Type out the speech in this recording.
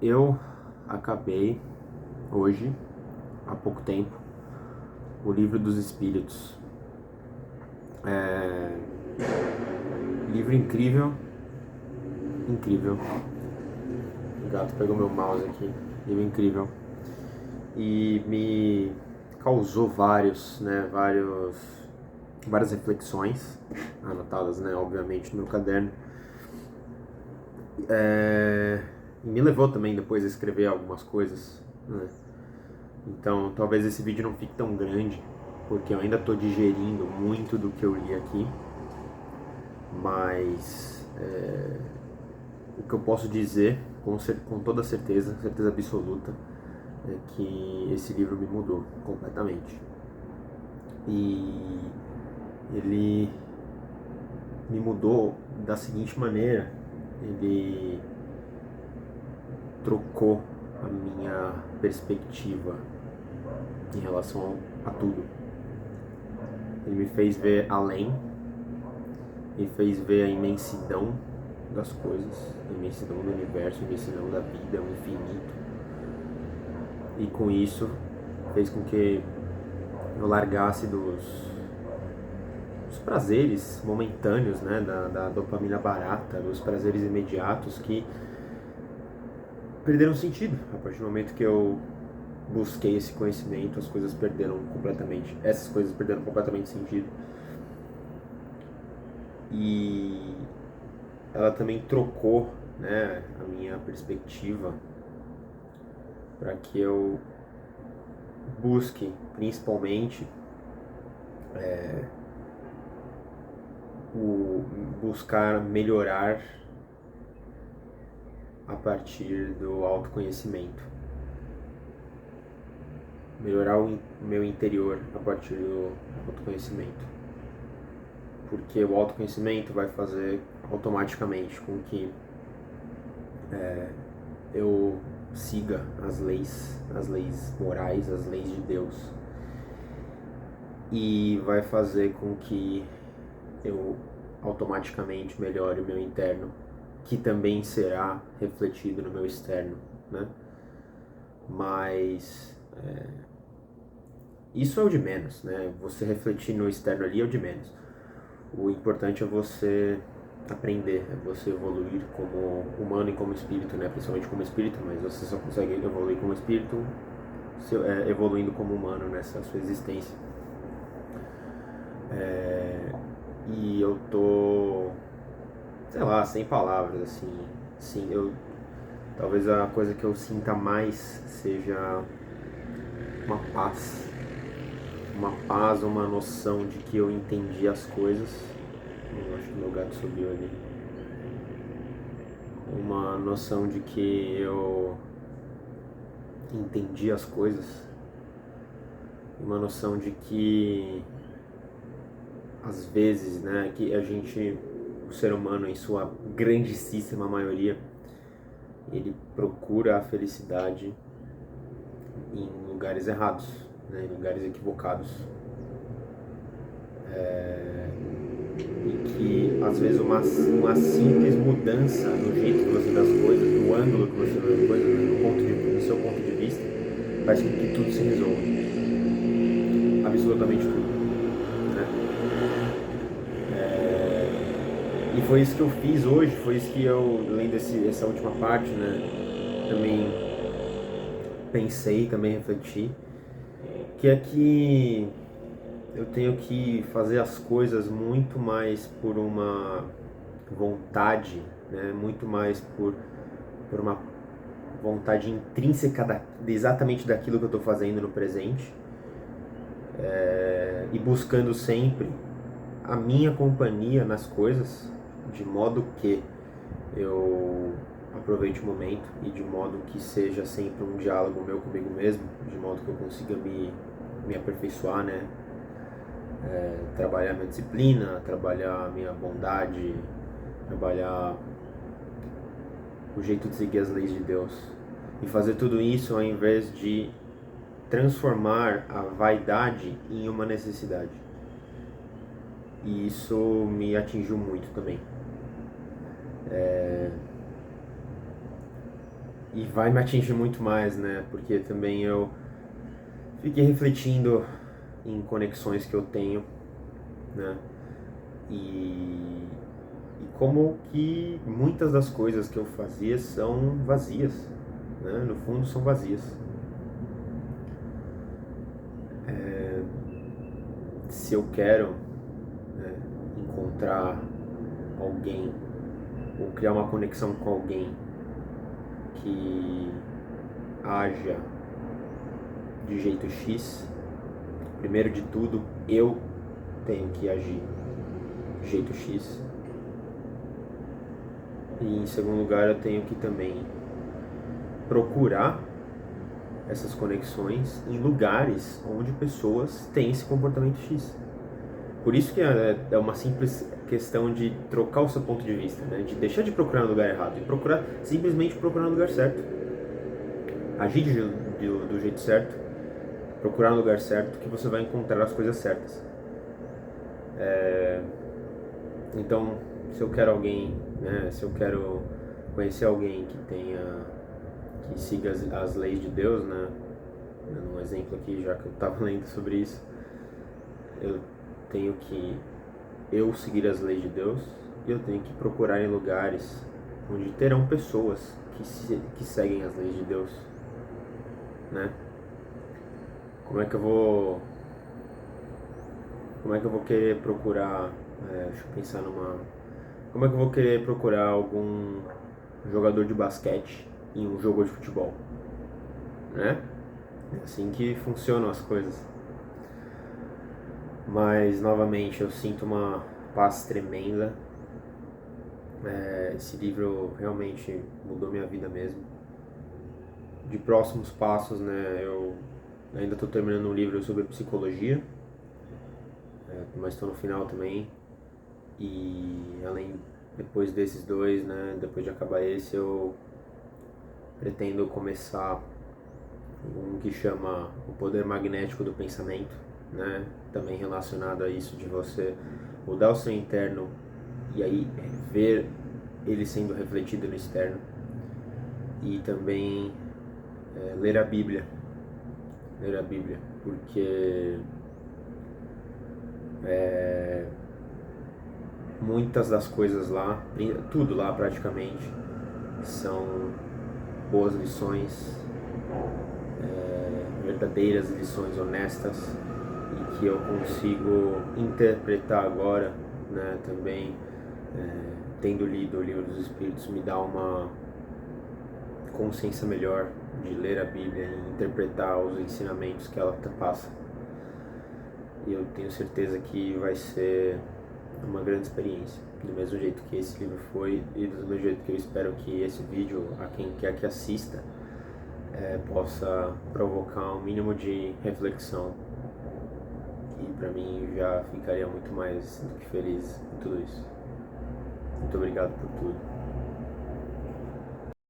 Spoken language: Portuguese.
Eu acabei hoje, há pouco tempo, o Livro dos Espíritos. Livro incrível, incrível. O gato pegou meu mouse aqui. Livro incrível. E me causou várias reflexões, anotadas, obviamente, no meu caderno. E me levou também depois a escrever algumas coisas, né? Então talvez esse vídeo não fique tão grande, porque eu ainda estou digerindo muito do que eu li aqui, mas o que eu posso dizer com toda certeza absoluta, é que esse livro me mudou completamente. E ele me mudou da seguinte maneira: ele trocou a minha perspectiva em relação a tudo. Ele me fez ver além, me fez ver a imensidão das coisas, a imensidão do universo, a imensidão da vida, o infinito. E com isso fez com que eu largasse dos prazeres momentâneos, da dopamina barata, dos prazeres imediatos que perderam sentido. A partir do momento que eu busquei esse conhecimento, essas coisas perderam completamente sentido. E ela também trocou, a minha perspectiva para que eu busque principalmente buscar melhorar a partir do autoconhecimento, melhorar o meu interior a partir do autoconhecimento, porque o autoconhecimento vai fazer automaticamente com que eu siga as leis morais, as leis de Deus, e vai fazer com que eu automaticamente melhore o meu interno, que também será refletido no meu externo, né? Mas isso é o de menos, né? Você refletir no externo ali é o de menos. O importante é você aprender, é você evoluir como humano e como espírito, né? Principalmente como espírito, mas você só consegue evoluir como espírito evoluindo como humano nessa sua existência. E eu tô, sei lá, sem palavras, assim. Sim, talvez a coisa que eu sinta mais seja uma paz, uma noção de que eu entendi as coisas. Eu acho que meu gato subiu ali. Uma noção de que eu entendi as coisas. Uma noção de que às vezes, que o ser humano, em sua grandíssima maioria, ele procura a felicidade em lugares errados, em lugares equivocados. E que às vezes uma simples mudança no jeito que você vê as coisas, no ângulo que você vê as coisas, no seu ponto de vista, faz com que tudo se resolva. Absolutamente tudo. E foi isso que eu fiz hoje, foi isso que eu, lendo essa última parte, também pensei, também refleti, que é que eu tenho que fazer as coisas muito mais por uma vontade, muito mais por uma vontade intrínseca exatamente daquilo que eu estou fazendo no presente, e buscando sempre a minha companhia nas coisas, de modo que eu aproveite o momento e de modo que seja sempre um diálogo meu comigo mesmo, de modo que eu consiga me aperfeiçoar, trabalhar minha disciplina, trabalhar minha bondade, trabalhar o jeito de seguir as leis de Deus, e fazer tudo isso ao invés de transformar a vaidade em uma necessidade. E isso me atingiu muito também. e vai me atingir muito mais, né? Porque também eu fiquei refletindo em conexões que eu tenho, né? E como que muitas das coisas que eu fazia são vazias, né? No fundo são vazias. Se eu quero, né, encontrar alguém ou criar uma conexão com alguém que haja de jeito X, primeiro de tudo eu tenho que agir de jeito X. E em segundo lugar, eu tenho que também procurar essas conexões em lugares onde pessoas têm esse comportamento X. Por isso que é uma simples questão de trocar o seu ponto de vista, né? De deixar de procurar no lugar errado e procurar, simplesmente procurar no lugar certo. Agir do jeito certo, procurar no lugar certo, que você vai encontrar as coisas certas. Então, se eu quero alguém, né? Se eu quero conhecer alguém que siga as leis de Deus, né? Dando um exemplo aqui, já que eu estava lendo sobre isso, eu tenho que seguir as leis de Deus e eu tenho que procurar em lugares onde terão pessoas que seguem as leis de Deus, né? Como é que eu vou querer procurar, deixa eu pensar como é que eu vou querer procurar algum jogador de basquete em um jogo de futebol, né? É assim que funcionam as coisas. Mas novamente eu sinto uma paz tremenda. Esse livro realmente mudou minha vida mesmo. De próximos passos, né? Eu ainda estou terminando um livro sobre psicologia, mas estou no final também. E depois desses dois, né? Depois de acabar esse, eu pretendo começar um que chama O Poder Magnético do Pensamento, né? Também relacionado a isso de você mudar o seu interno e aí ver ele sendo refletido no externo. E também ler a Bíblia, porque muitas das coisas lá, tudo lá praticamente, são boas lições, verdadeiras lições honestas e que eu consigo interpretar agora, né? Também tendo lido o Livro dos Espíritos, me dá uma consciência melhor de ler a Bíblia e interpretar os ensinamentos que ela passa. E eu tenho certeza que vai ser uma grande experiência, do mesmo jeito que esse livro foi e do mesmo jeito que eu espero que esse vídeo, a quem quer que assista, possa provocar um mínimo de reflexão, e para mim já ficaria muito mais do que feliz com tudo isso. Muito obrigado por tudo.